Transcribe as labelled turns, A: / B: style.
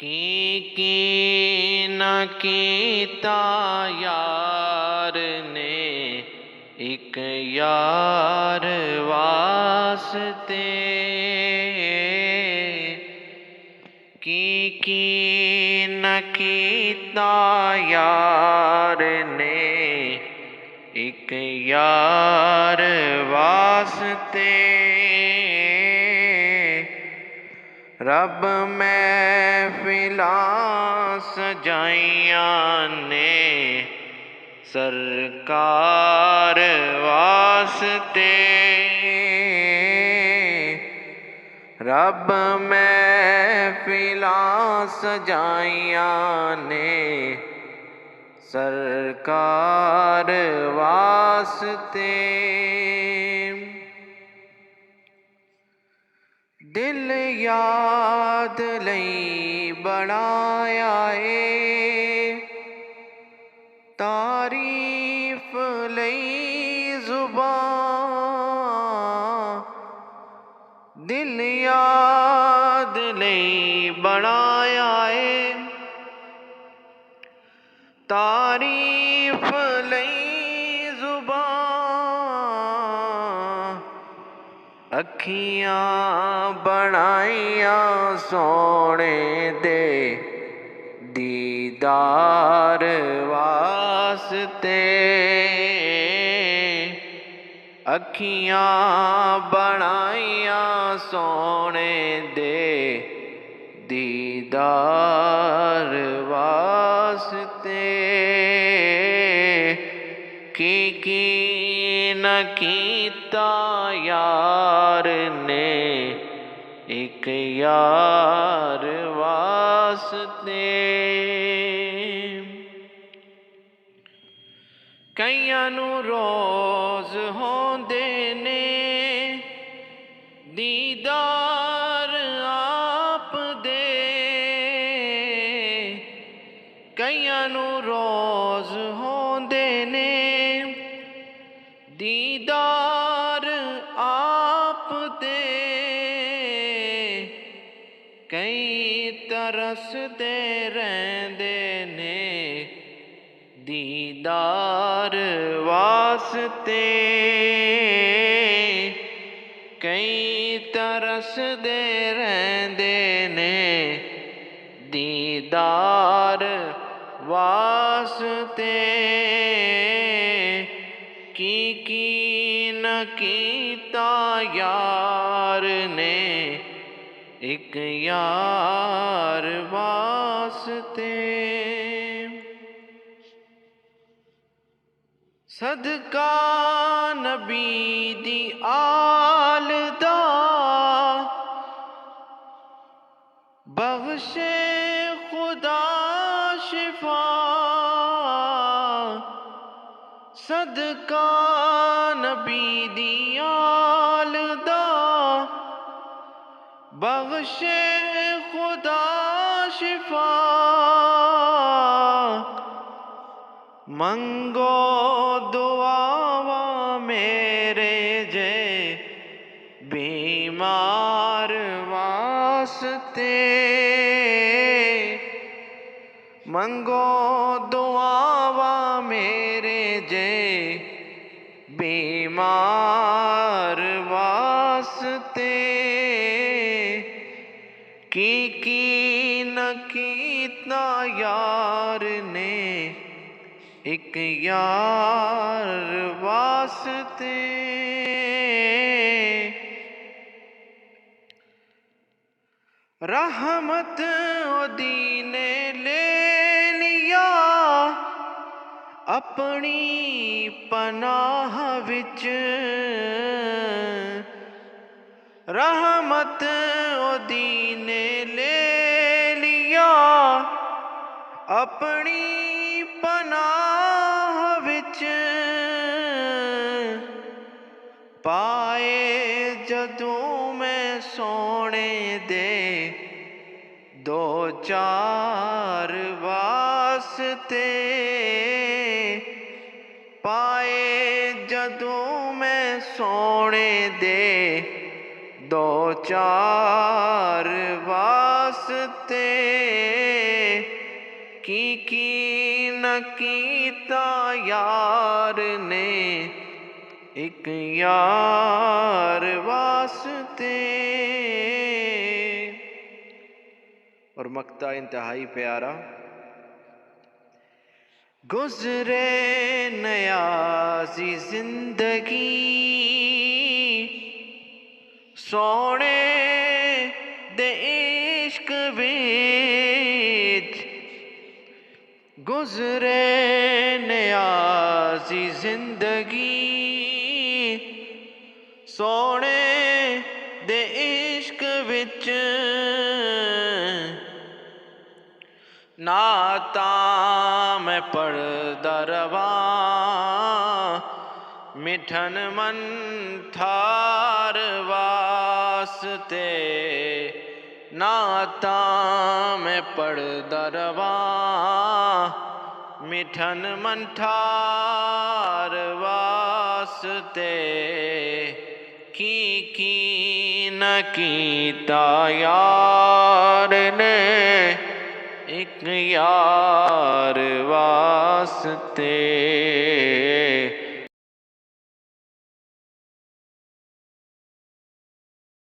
A: की न कीता यार ने एक यार वास्ते की न कीता यार ने एक यार वास्ते रब महफिलां सजाइयां ने सरकार वास्ते रब महफिलां सजाइयां ने सरकार वास्ते दिल याद लई बनाया ए तारीफ लई जुबान दिल याद लई बनाया ए तारीफ लई जुबान अखियां बनाइयां सोने दे दीदार वास्ते अखियां बनाइयां सोने दे दीदार वास्ते की न कीता यार ने एक यार वास्ते कईयां नू रोज होंदे ने दीदार आप दे कईयां नू रोज होंदे ने दीदार आप दे कई तरसदे रहंदे ने दीदार वास्ते कई तरसदे रहंदे ने दीदार वास्ते की न कीता यार ने एक यार वास्ते सदका नबी दी आल दा बख्शे खुदा शिफा सदका नबी दी आल दा बख्शे खुदा शिफा मंगो दुआवा मेरे जे बीमार वास्ते मंगो दुआवा मेरे जे बीमार वास्ते की न कीता यार ने एक यार वास्ते रहमत ओदी ने ले लिया अपनी पनाह विच रहमत ओदी ने ले लिया अपनी पनाह विच पाए जदों मैं सोने दे दो चार वास्ते पाए जदों मैं सोने दे दो चार वास्ते की न कीता यार ने एक यार वास्ते। और मक्ता इंतहाई प्यारा। गुजरे नयाज़ी जिंदगी सोने दे इश्क विच, गुजरे नयाज़ी जिंदगी सोने दे इश्क विच, नाता मैं पढ़दा रवां मिठन मन थार वास्ते, नाता मैं पढ़दा रवां मिठन मन थार वास्ते। की न कीता यार ने एक यार वास्ते।